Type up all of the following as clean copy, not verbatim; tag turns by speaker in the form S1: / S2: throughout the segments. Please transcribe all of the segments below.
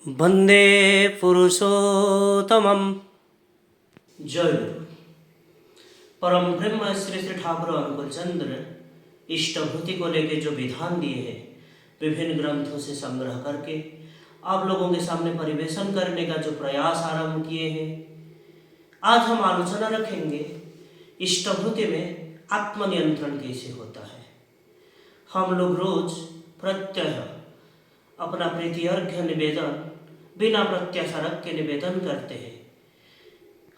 S1: वंदे पुरुषोत्तमम। जय गुरु। परम ब्रह्म श्री श्री ठाकुर अनुकूल चंद्र इष्टभूति को लेके जो विधान दिए हैं विभिन्न ग्रंथों से संग्रह करके आप लोगों के सामने परिवेशन करने का जो प्रयास आरंभ किए हैं, आज हम आलोचना रखेंगे इष्टभूति में आत्मनियंत्रण कैसे होता है। हम लोग रोज प्रत्यह अपना प्रीति अर्घ्य निवेदन बिना प्रत्याशा रख के निवेदन करते हैं।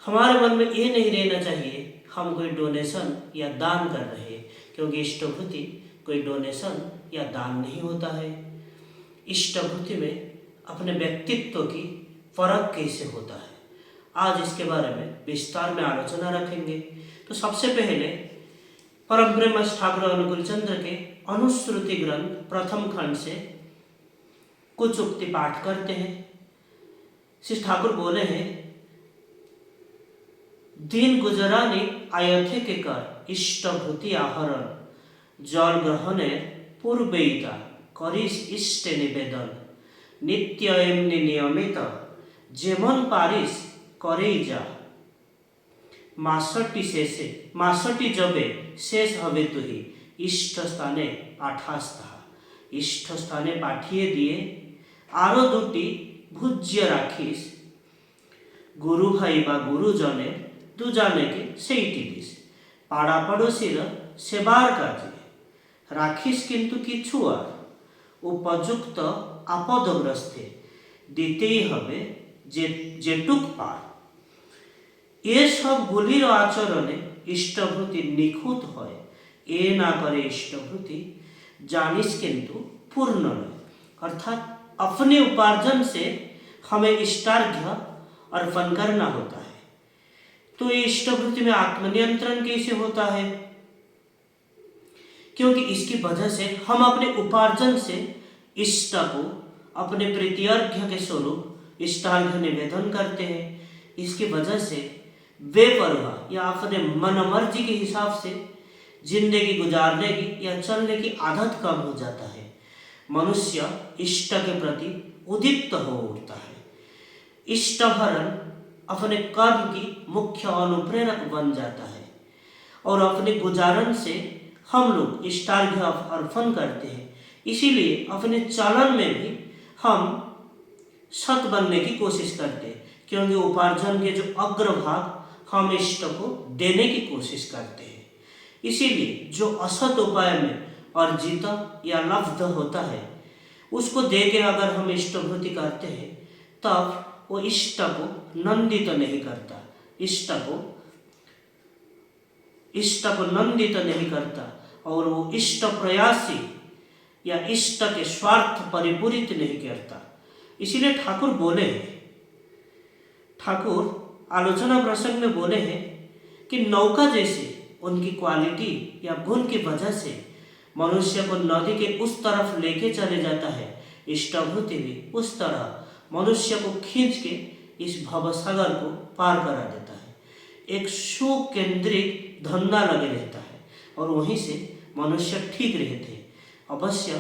S1: हमारे मन में ये नहीं रहना चाहिए हम कोई डोनेशन या दान कर रहे हैं, क्योंकि इष्टभूति कोई डोनेशन या दान नहीं होता है। इष्टभूति में अपने व्यक्तित्व की परख कैसे होता है, आज इसके बारे में विस्तार में आलोचना रखेंगे। तो सबसे पहले परम ब्रह्म ठाकुर अनुकूल चंद्र के अनुश्रुति ग्रंथ प्रथम खंड से कुछ उक्ति पाठ करते हैं। श्री ठाकुर बोले हैं, दिन गुजरानी आयथे के कर इष्टभूति आहरण जल ग्रहणे पूर्वेता करिस इष्ट निवेदन नित्य एमनि नियमित जेमन पारिस करेई जा मासटी जबे शेष हवे तुही इष्ट स्थाने पाठास्था इष्ट स्थाने पाठिए दिए आरो दुटी भुज्य राखिस गुरु भाई बा गुरुजने दु जाने के सेइटी दिस पाड़ा पड़ोसीर सेबार काजे राखिस किन्तु किछु आर उपयुक्त आपदग्रस्ते दितेई हबे जेटुक पार ये सब गुलिर आचरणे इष्टभूति निखुत हय ए ना करे इष्टभूति जानिस किन्तु पूर्ण नय। अर्थात अपने उपार्जन से हमें इष्टार्घ्य अर्पण करना होता है। तो ये इष्टभूति में आत्मनियंत्रण कैसे होता है, क्योंकि इसकी वजह से हम अपने उपार्जन से इष्ट को अपने प्रीत्यर्घ्य के स्वरूप इष्टार्घ्य निवेदन करते हैं। इसकी वजह से बेपरवाह या अपने मन मर्जी के हिसाब से जिंदगी गुजारने की या चलने की आदत कम हो जाता है। मनुष्य इष्ट के प्रति उद्युक्त हो उठता है। इष्टभरण अपने कर्म की मुख्य अनुप्रेरक बन जाता है और अपने गुजारन से हम लोग इष्टार्घ्य अर्पण करते हैं। इसीलिए अपने चलन में भी हम सत बनने की कोशिश करते हैं, क्योंकि उपार्जन के जो अग्रभाग हम इष्ट को देने की कोशिश करते हैं। इसीलिए जो असत उपाय में अर्जित या लब्ध होता है उसको दे के अगर हम इष्टभूति करते हैं तब वो इष्ट को नंदित नहीं करता, इष्ट को नंदित नहीं करता और वो इष्ट प्रयासी या इष्ट के स्वार्थ परिपूरित नहीं करता। इसीलिए ठाकुर बोले हैं, ठाकुर आलोचना प्रसंग में बोले हैं कि नौका जैसे उनकी क्वालिटी या गुण की वजह से मनुष्य को नदी के उस तरफ लेके चले जाता है, इष्टभूति भी उस तरह मनुष्य को खींच के इस भवसागर को पार करा देता है। एक सुकेंद्रित धंधा लगे रहता है और वहीं से मनुष्य ठीक रहते हैं। अवश्य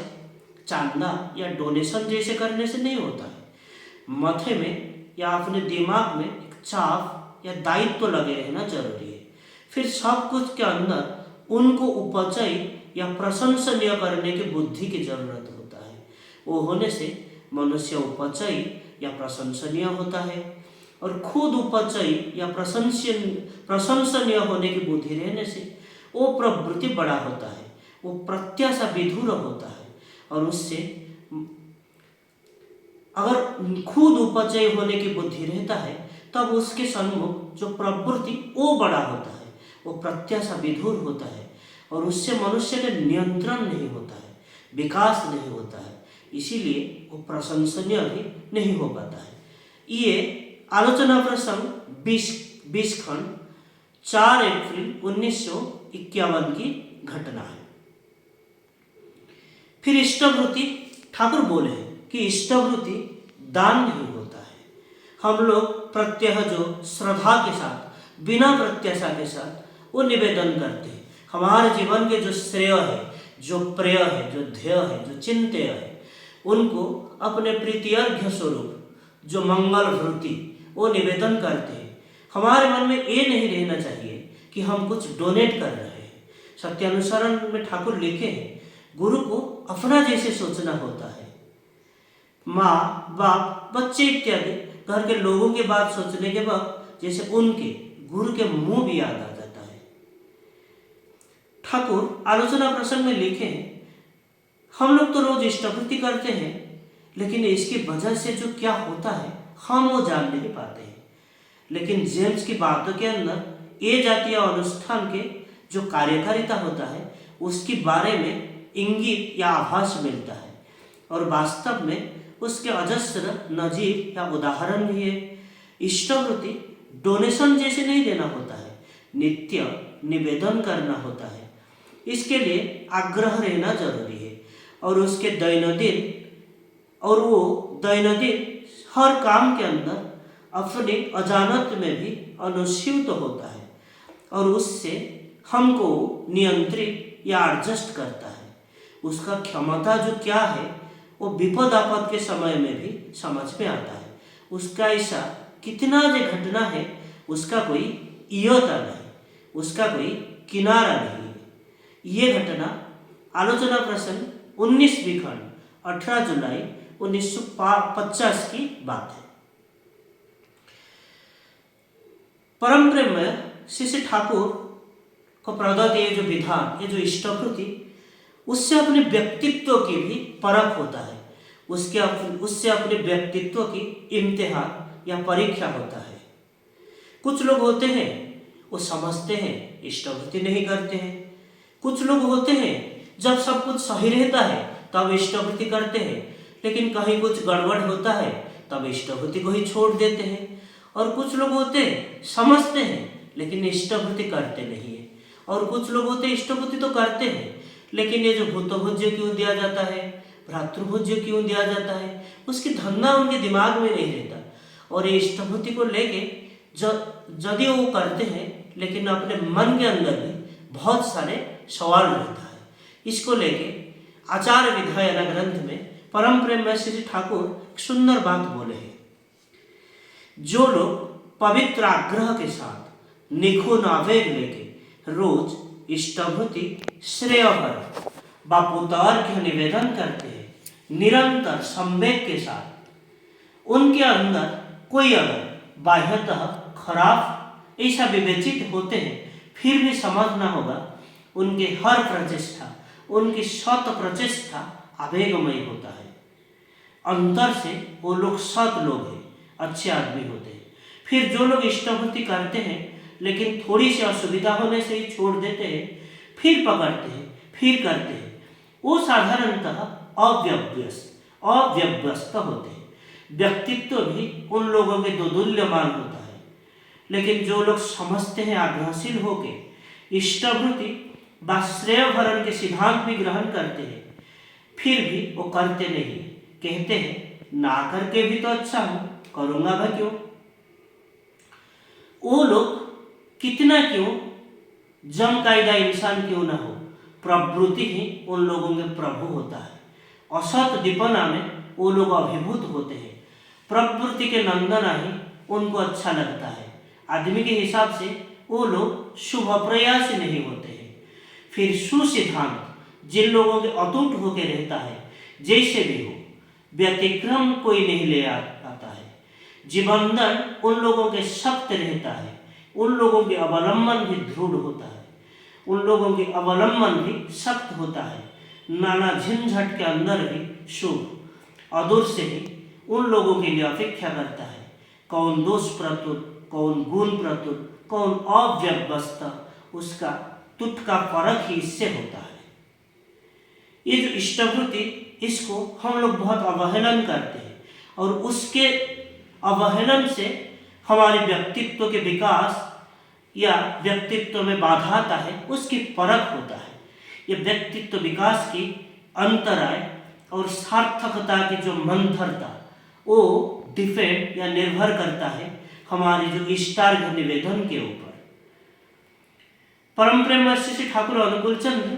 S1: चांदा या डोनेशन जैसे करने से नहीं होता है। माथे में या अपने दिमाग में एक चाप या दायित्व लगे रहना जरूरी है। फिर सब कुछ के अंदर उनको उपचय या प्रशंसनीय करने की बुद्धि की जरूरत होता है। वो होने से मनुष्य उपचय या प्रशंसनीय होता है और खुद उपचय या प्रशंसनीय होने की बुद्धि रहने से वो प्रवृत्ति बड़ा होता है, वो प्रत्याशा विधुर होता है और उससे अगर खुद उपचय होने की बुद्धि रहता है तब उसके सम्मुख जो प्रवृत्ति वो बड़ा होता है, वो प्रत्याशा विधुर होता है और उससे मनुष्य का नियंत्रण नहीं होता है, विकास नहीं होता है। इसीलिए वो प्रशंसनीय भी नहीं हो पाता है। ये आलोचना प्रसंग 20 खंड 4 अप्रैल 1951 की घटना है। फिर इष्टभूति ठाकुर बोले कि इष्टभूति दान नहीं होता है। हम लोग प्रत्यह जो श्रद्धा के साथ बिना प्रत्याशा के साथ वो निवेदन करते हैं। हमारे जीवन के जो श्रेय है, जो प्रेय है, जो ध्येय है, जो चिंत्य है, उनको अपने प्रीत्यर्घ्य स्वरूप जो मंगल वृत्ति वो निवेदन करते हैं। हमारे मन में ये नहीं रहना चाहिए कि हम कुछ डोनेट कर रहे हैं। सत्यानुसरण में ठाकुर लिखे हैं, गुरु को अपना जैसे सोचना होता है। माँ बाप बच्चे इत्यादि घर के लोगों की बात सोचने के वक्त जैसे उनके गुरु के मुंह भी याद आ जाता है। ठाकुर आलोचना प्रसंग में लिखे हैं, हम लोग तो रोज इष्टवृत्ति करते हैं, लेकिन इसकी वजह से जो क्या होता है हम वो जान नहीं पाते हैं। लेकिन जेम्स की बातों के अंदर ये जातीय अनुष्ठान के जो कार्यकारिता होता है उसके बारे में इंगित या आभास मिलता है, और वास्तव में उसके अजस्र नजीर या उदाहरण भी है। इष्टवृत्ति डोनेशन जैसे नहीं देना होता है, नित्य निवेदन करना होता है। इसके लिए आग्रह रहना जरूरी है, और उसके दैनंदिन हर काम के अंदर अपने अजानत में भी अनुस्यूत होता है, और उससे हमको नियंत्रित या एडजस्ट करता है। उसका क्षमता जो क्या है वो विपद आपद के समय में भी समझ में आता है। उसका ऐसा कितना जो घटना है उसका कोई इयता नहीं, उसका कोई किनारा नहीं है। ये घटना आलोचना प्रसंग 19वीं खंड 18 जुलाई 1950 की बात है। परम प्रेम में श्री ठाकुर को प्रदत्त ये जो विधान, ये जो इष्टवृत्ति, उससे अपने व्यक्तित्व की भी परख होता है। उससे अपने व्यक्तित्व की इम्तिहान या परीक्षा होता है। कुछ लोग होते हैं वो समझते हैं, इष्टवृत्ति नहीं करते हैं। कुछ लोग होते हैं जब सब कुछ सही रहता है तब इष्टवृत्ति करते हैं, लेकिन कहीं कुछ गड़बड़ होता है तब इष्टवृत्ति को ही छोड़ देते हैं। और कुछ लोग होते हैं समझते हैं लेकिन इष्टवृत्ति करते नहीं है। और कुछ लोग होते हैं इष्टवृत्ति तो करते हैं, लेकिन ये जो भूतभोज्य क्यों दिया जाता है, भ्रातृभोज्य क्यों दिया जाता है, उसकी धंधा उनके दिमाग में नहीं रहता। और ये इष्टवृत्ति को लेके यदि वो करते हैं, लेकिन अपने मन के अंदर भी बहुत सारे सवाल रहता है। इसको लेके आचार्य विधायना ग्रंथ में परम प्रेम में श्री ठाकुर एक सुंदर बात बोले हैं। जो लोग पवित्र आग्रह के साथ निखुन आवेग लेके रोज इष्टवृत्ति श्रेयभर बापुतार्घ्य निवेदन करते हैं, निरंतर संवेग के साथ, उनके अंदर कोई अगर बाह्यतः खराब ऐसा विवेचित होते हैं, फिर भी समझना होगा उनके हर प्रचेष्टा, उनकी शत प्रचेष्टा आवेगमय होता है। अंतर से वो लोग सत लोग हैं, अच्छे आदमी होते हैं। फिर जो लोग इष्टवृत्ति करते हैं लेकिन थोड़ी सी असुविधा होने से ही छोड़ देते हैं, फिर पकड़ते हैं, फिर करते हैं, वो साधारणतः अव्यवस्थ होते हैं। व्यक्तित्व भी उन लोगों के दोदुल्यमान होता है। लेकिन जो लोग समझते हैं, आग्रहशील होके इष्टवृत्ति व श्रेयभरण के सिद्धांत भी ग्रहण करते हैं, फिर भी वो करते नहीं, कहते हैं ना करके भी तो अच्छा हो, करूँगा भाई क्यों। वो लोग कितना क्यों जमकायदा इंसान क्यों ना हो, प्रवृत्ति ही उन लोगों के प्रभु होता है। असत दीपना में वो लोग अभिभूत होते हैं। प्रवृत्ति के नंदना ही उनको अच्छा लगता है। आदमी के हिसाब से वो लोग शुभ प्रयासी नहीं होते हैं। फिर सुसिद्धांत जिन लोगों के अटूट होके रहता है, जैसे भी हो, व्यतिक्रम कोई नहीं ले आता है। जीवनदान उन लोगों के सख्त रहता है। उन लोगों के अवलंबन भी दृढ़ होता है, उन लोगों के अवलंबन भी सख्त होता है। नाना झंझट के अंदर भी शुभ अदूर से ही उन लोगों के लिए अपेक्षा करता है। कौन दोष प्रतुर, कौन गुण प्रतुर, कौन अव्यवस्था, उसका तुट का फर्क ही इससे होता है। ये जो इष्टवृत्ति, इसको हम लोग बहुत अवहेलन करते हैं, और उसके अवहेलन से हमारे व्यक्तित्व के विकास या व्यक्तित्व में बाधा आता है, उसकी परख होता है। ये व्यक्तित्व विकास की अंतराय और सार्थकता की जो मंथरता, वो डिपेंड या निर्भर करता है हमारे जो इष्टार्घ्य निवेदन के ऊपर। परम प्रेम श्री ठाकुर अनुकूल चंद्र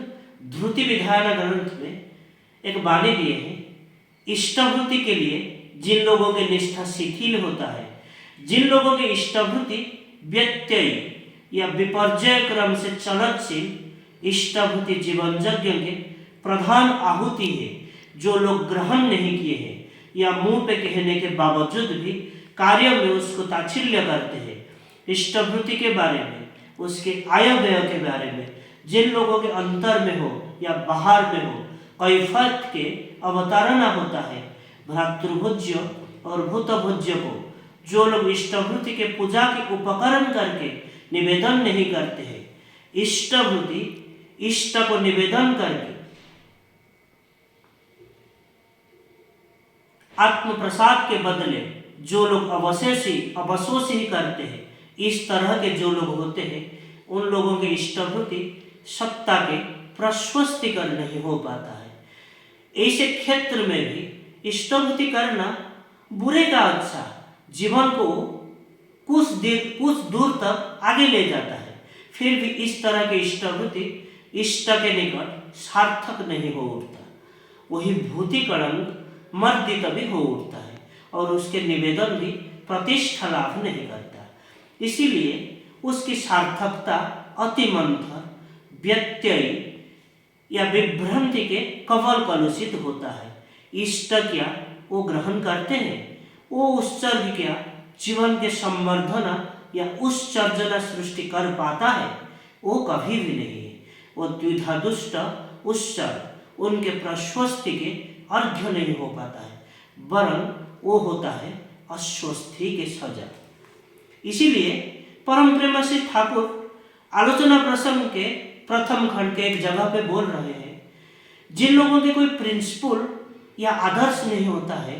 S1: ध्रुति विधायना ग्रंथ में एक वाणी दिए हैं, इष्टवृत्ति के लिए जिन लोगों के निष्ठा शिथिल होता है, जिन लोगों की इष्टवृत्ति व्यत्यय या विपर्जय क्रम से चलनशील इष्टवृत्ति जीवन यज्ञ के प्रधान आहुति है, जो लोग ग्रहण नहीं किए हैं या मुंह पे कहने के बावजूद भी कार्य में उसको ताच्छिल्य करते हैं, इष्टवृत्ति के बारे में, उसके आय व्यय के बारे में, जिन लोगों के अंतर में हो या बाहर में हो कैफियत के अवतारणा होता है, भ्रातृभोज्य और भूतभोज्य को जो लोग इष्टवृत्ति के पूजा के उपकरण करके निवेदन नहीं करते हैं, इष्टवृत्ति इष्ट को निवेदन करके आत्म प्रसाद के बदले जो लोग अवशोष ही करते हैं, इस तरह के जो लोग होते हैं, उन लोगों की इष्टवृत्ति सत्ता के प्रशस्तिकर नहीं हो पाता है। ऐसे क्षेत्र में भी इष्टवृत्ति करना बुरे का अच्छा जीवन को कुछ दूर तक आगे ले जाता है, फिर भी इस तरह की इष्टवृत्ति इष्ट के निकट सार्थक नहीं हो उठता, वही भूति कलंक मर्दित भी हो उठता है और उसके निवेदन भी प्रतिष्ठा लाभ नहीं करता। इसीलिए उसकी सार्थकता अतिमंथर व्यत्यय या विभ्रांति के कवल कलुषित होता है। इष्ट क्या वो ग्रहण करते हैं, वो उत्सर्ग क्या जीवन के संवर्धना या उत्सर्जना सृष्टि कर पाता है, वो कभी भी नहीं है। वो द्विधा दुष्ट उत्सर्ग उनके प्रशस्ति के अर्घ्य नहीं हो पाता है, वरन वो होता है अस्वस्थी के सजा। इसीलिए परम प्रेम श्री ठाकुर आलोचना प्रसंग के प्रथम खंड के एक जगह पे बोल रहे हैं, जिन लोगों के कोई प्रिंसिपल या आदर्श नहीं होता है,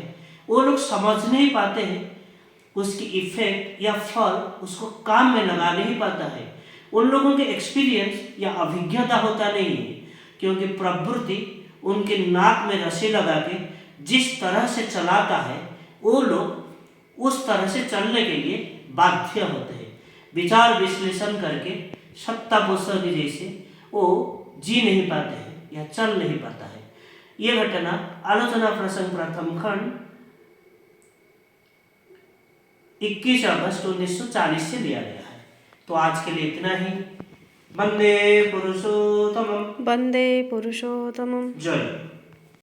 S1: वो लोग समझ नहीं पाते हैं उसकी इफेक्ट या फल उसको काम में लगा नहीं पाता है। उन लोगों के एक्सपीरियंस या अभिज्ञता होता नहीं है, क्योंकि प्रवृत्ति उनके नाक में रस्सी लगा के जिस तरह से चलाता है, वो लोग उस तरह से चलने के लिए बाध्य होते हैं। विचार विश्लेषण करके सत्ता पोषण जैसे वो जी नहीं पाते हैं या चल नहीं पाता है। ये घटना आलोचना प्रसंग प्रथम खंड 21 अगस्त 1940 से लिया गया है। तो आज के लिए इतना ही। वंदे पुरुषोत्तमम्।
S2: वंदे पुरुषोत्तमम्।
S1: जय।